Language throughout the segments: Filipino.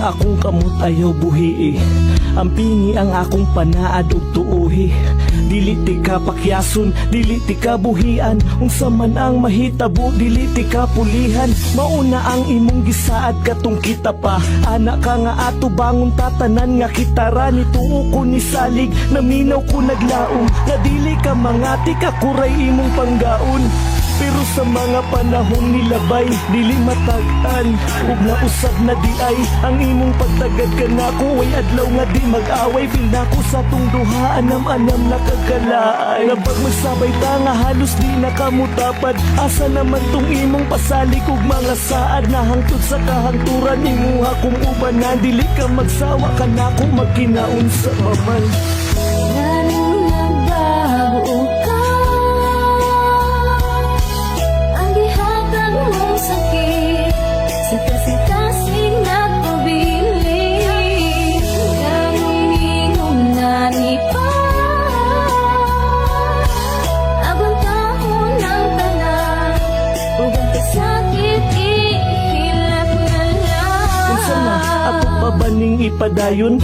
ang akong kamot ayaw buhi. Ang pingi ang akong panaad ug tuohi. Dili ti ka pakyason, dili ti ka buhian. Unsa man ang mahitabo, dili ti ka pulihan. Mauna ang imong gisaad katong kita pa. Anak ka nga ato bangon tatanan nga kitara. Nituo ko ni salig, naminaw ko naglaom. Na dili ka mangati ka kuray imong panggaon. Pero sa mga panahong nilabay, dili matag-an ug nausab na di ay ang imong pagtagad ka nako. Way adlaw nga di mag-away, feel nako sa tong duha. Anam-anam na kagalaay. Napag magsabay ta nga halos di nakamutapad. Asa naman tong imong pasalig ug mga saad. Nahangtod sa kahangturan imuha kung ubanan. Dili ka magsawa ka nako magkinaon sa paman. Baning ipadayon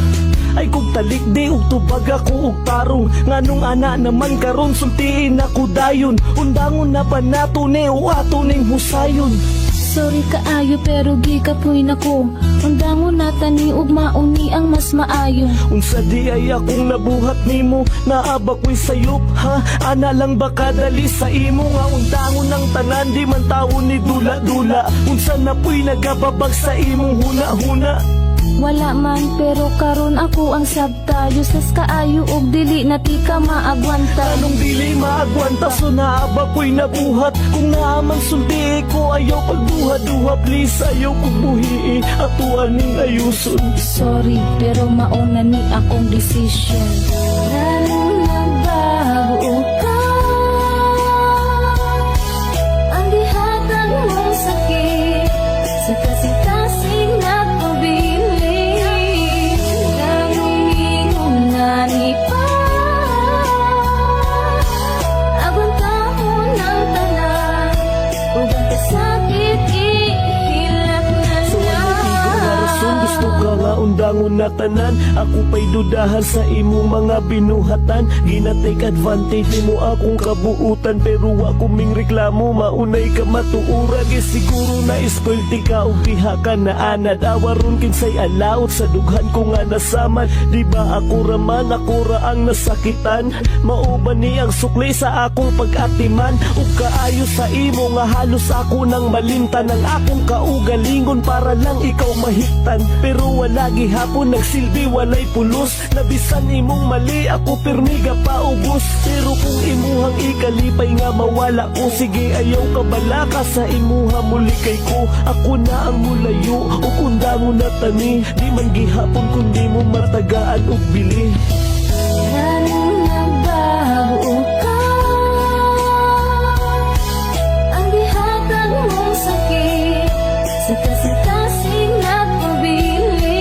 ay kung talik di ug tubag ako ug tarong. Nganong ana naman karon sultiin ako dayon. Undangon na pa nato ni o ato ning husayon. Sorry kaayo pero gikapoy nako. Undangon nata ni ug mauni ang mas maayo. Unsa di ay akong nabuhat nimo, naaba ko'y sayop ha. Ana lang ba kadali sa imo nga undangon ng tanan. Di man tawo ni dula-dula. Unsa na po'y nagababag sa imong huna-huna. Wala man pero karon ako ang sabtayo. Sas kaayo og dili na ti ka maagwanta. Anong dili maagwanta so naaba ko'y nabuhat. Kung naaman sulti ko ayaw pagduha-duha. Please ayaw kong buhii ato aning ayuson. Sorry pero mauna ni akong decision. Lalong nagbago ka. Ang gihatag mong sakit sa kasi-kasing nagpabili. Undangon na tanan, ako pa'y dudahan sa imo mga binuhatan. Gina-take advantage mo akong kabuutan, pero ako ming reklamo, maunay ka matuura. Siguro na ispulti ka o diha ka na anad. Awaron kinsay alaot sa dughan ko nga nasaman. Di ba ako raman, ako ra ang nasakitan. Mauban ni ang sukli sa akong pag-atiman. O kaayo sa imo nga halos ako nang malimtan. Ang akong kaugalingon para lang ikaw mahiktan. Pero wala gihapon nagsilbi, walay pulos. Nabisan imong mali, ako pirmiga paubos. Pero kung imuhang ikalipay nga mawala ko, sige ayaw ka balaka sa imuha muli kay ko. Ako na ang mulayo o undangon na tani. Di man gihapon kundi mo matagaan og bili. Lalong nagbago ka. Ang gihatag mong sakit sa kasi-kasing nagpabili.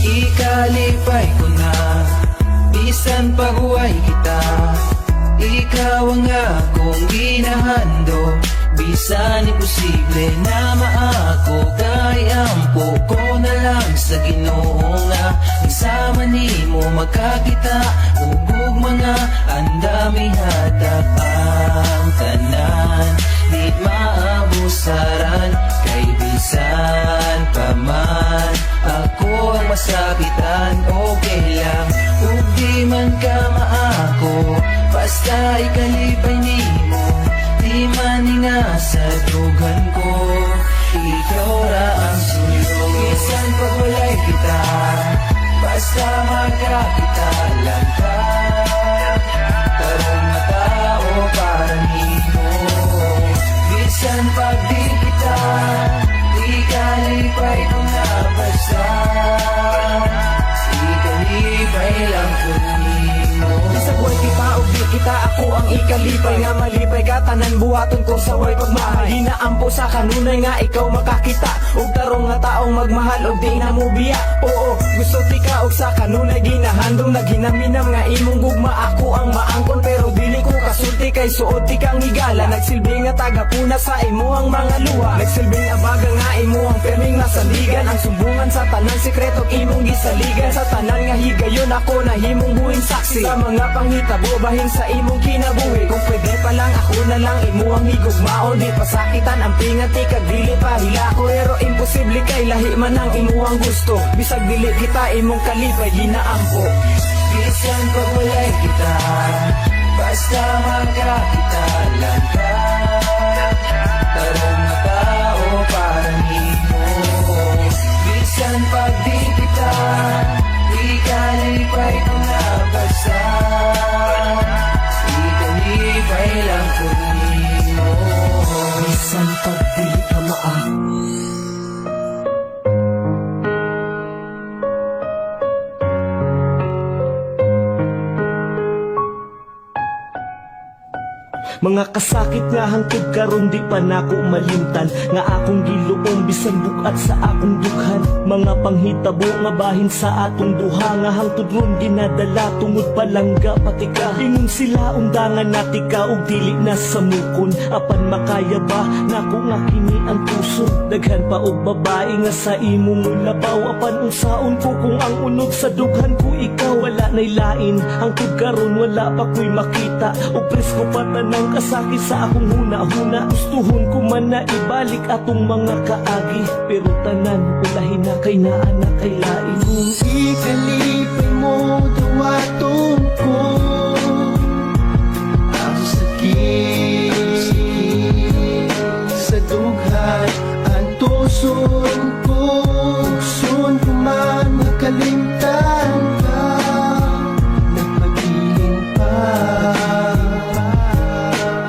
Ikalipay ko na, bisan pahuway kita. Ikaw ang akong ginahando, bisan imposible na maako. Kay ampo ko na lang sa Ginoo nga isama nimo magkakita. Ug mga andami hatag ang tanan. Di maabusaran kay bisan pa man ako ang masakitan. Okay lang ug di man ka maako, basta ikalipay nimo. Di man nga sa dugan ko, ikaw ra ang sulong. Bisan pag walay kita, basta magkakita lang ka. Tarong na tao para nimo. Bisan pag di kita, di kalipay ko na basta. Di kalipay lang ko nimo. Sa buhay kita o di kita, ako ang ikalipay. Nga malipay ka, tanan buhaton ko sa way pagmahay. Hinaampo sa kanunay nga ikaw makakita. Og tarong nga taong magmahal og di na mo biya. Oo, gusto tika og sa kanunay ginahandong. Naghinaminam nga imong gugma, ako ang maangkon. Pero dili ko kasulti kay suot tikang higala. Nagsilbi nga tagapuna sa imuhang mga luha. Nagsilbing abaga nga imuhang perming nasaligan. Ang sumbungan sa tanan sekreto imong gisaligan. Sa tanan nga higayon ako na himong buhing saksi. Sa mga panghitabo bahin sa imong kinabuhi. Kung pwede pa lang ako na lang imuhang higugmaon. Di pasakitan ang pingati kag dili pa hilako. Pero imposible kay lahi man ang imuhang gusto. Bisag dili kita imong kalipay ginaampo. Bisan pag walay kita, basta magkakita lang ka. Tarong na tao para nimo. Bisan pag di kita, di kalipay ko na basta. Di kalipay lang ko nimo. Bisan pag dili ka maa. Mga kasakit nga hangtod karon di pa nako malimtan. Nga akong giluong bisan bukat sa akong dughan. Mga panghitabo nga bahin sa atong duha. Nga hangtod ron ginadala tungod palangga pati ka. Ingon sila undangan natika og dili na samukon. Apan makaya ba nako nga kini ang puso. Daghan pa og babae nga sa imong labaw. Apan unsaon ko kung ang unod sa dughan ko ikaw. Wala nay lain hangtod karon wala pa ko'y makita. Og presko pa tanang kasakit sa akong huna-huna. Gustuhon ko man na ibalik atong mga kaagi. Pero tanan ulahin na kay naa na kay lain. Kung ikalipay mo dawaton ko ang sakit sa dughan. Ang tuson ko, gusto ko man makalimtan ka. Nagpagiling pa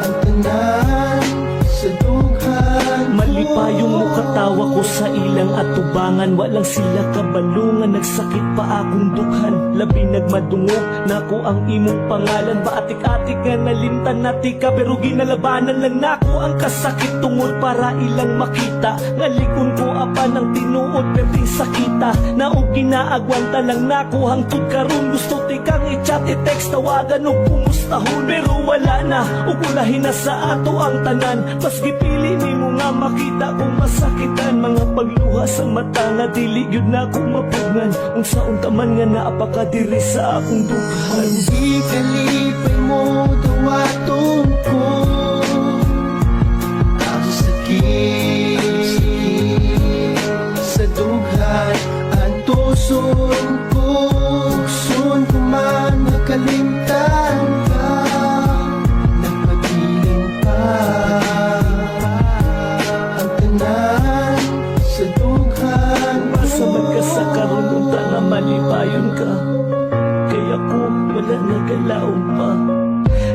ang tanan sa dughan. Malipayong mukatawa ko sa ilang atubangan. Walang sila kabalungan, nagsakit pa akong dughan. Labi nagmadungog, nako ang imong pangalan. Baatik-atik nga nalimtan natika. Pero ginalabanan lang nako ang kasakit tungod para ilang makita. Ngalikon ko apan ang tinuod perting sakita. Naog ginaagwanta lang nako hangtod karon. Gusto tikang i-chat, i-text, tawagan o kumustahon. Pero wala na, ug ulahin na sa ato ang tanan. Mas gipili ni mo nga makita kung masakitan. Mga pagluha sa mata nga dili yun na kong mapugnan. Kung saon taman nga naapakadiri sa akong dughan. Di kalipay mo dawaton ko ang sakit sa dughan. Ang tuson ko, gusto ko man makalimtan ka. Nagpagiling pa ang tanan sa dughan. Basta magkasakaroon unta nga malipayon ka. Kaya ko wala nagalaong pa.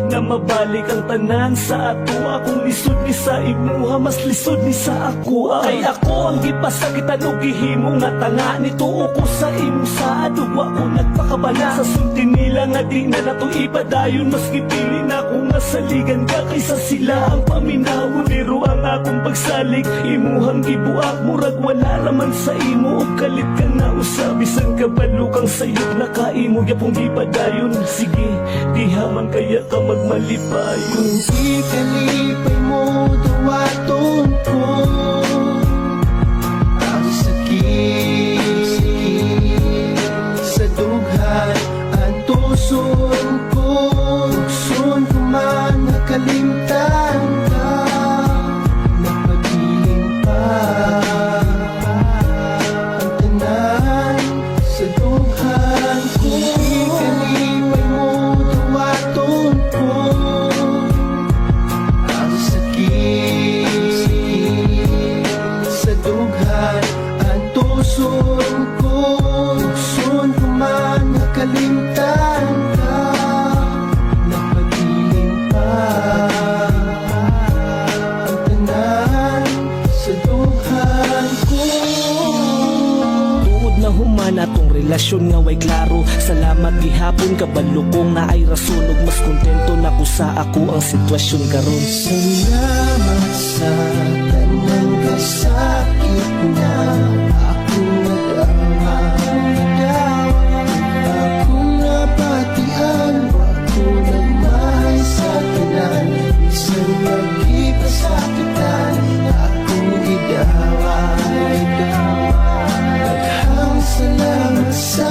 Na mabalik ang tanan sa ato. Akong lisod ni sa imuha, mas lisod ni sa ako. Kay ako ang gipasakitan o gihimo nga tanga. Nituo ko sa imo sa adugwa ko nagpakabala. Sa sulti nila nga di na nato ipadayon. Mas gipili na ko nga saligan ka kaysa sila ang paminawon. Pero ang akong pagsalig imuhang gibuak. Murag wala raman sa imo o kalit ka na usab. Bisan kabalo kang sayop na kaimo yapong gipadayon. Sige, dihaman kaya ka magmalipayon. Kung ikalipay mo dawaton ko ang sakit sa dughan. Ang tuson ko, gusto ko man makalimtan ka. Nagpagiling pa ang tanan sa dughan. Kung ikalipay mo dawaton ko ang sakit relasyon nga way klaro. Salamat gihapon kabalo ko nga ay rason, ug mas kontento na ko sa ako ang sitwasyon karon. Salamat sa tanang kasakit na akong nadama. Akong napatian, ako nagmahal sa tanan. Bisan magkipasakitan, akong gidaway. Daghang salamat sa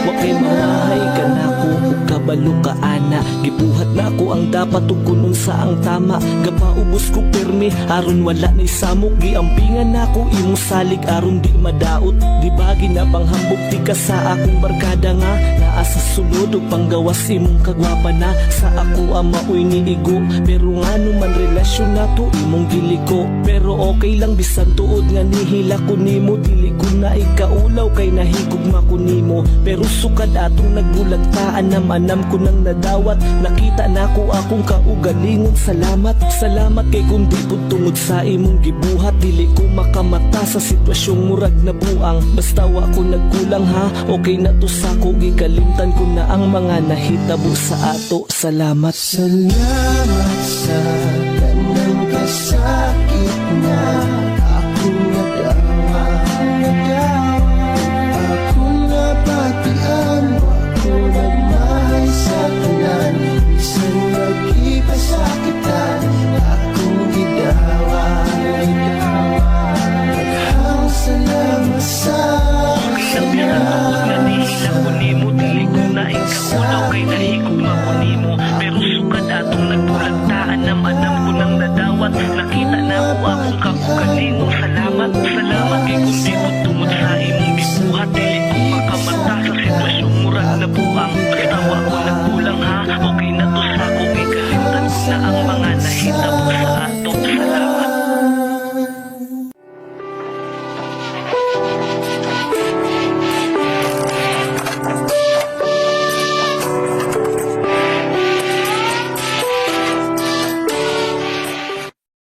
Wa kay mahay ka na ko ug kabalo ka ana. Gibuhat na ko ang dapat ug kunon sa ang tama. Gapaubos ko permi aron wala ni samok. Giampingan nako imong salig aron di madaot. Di ba ginabang-hambog ti ka sa akong barkada nga naa sa sulod ug panggawas imong kagwapa na. Sa ako ang maoy niigo, pero ngano man relasyon nato imong giliko. Pero okay lang bisan tuod nga nihila ko nimo. Dili ko na ikaulaw kay nahigugma ko nimo. Pero sukad atong nagbulagtaan, anam ko nang nadawat. Nakita nako akong kaugalingon. Salamat, salamat kay kundi pud tungod sa imong gibuhat. Dili ko makamata sa sitwasyong murag na buang. Basta wa ko nagkulang ha, okay na to sa ko. Gikalimtan ko na ang mga nahitabo sa ato. Salamat. Salamat sa tanang kasakit na akong nadama. Akong napatian, ako nagmahal sa tanan. Bisan magkipasakitan, akong gidaway. Daghang salamat sa Pero sukad atong nagpulagtaan, anam ko nang nadawat. Nakita na ko akong kakugalingon. Salamat, salamat kay kundi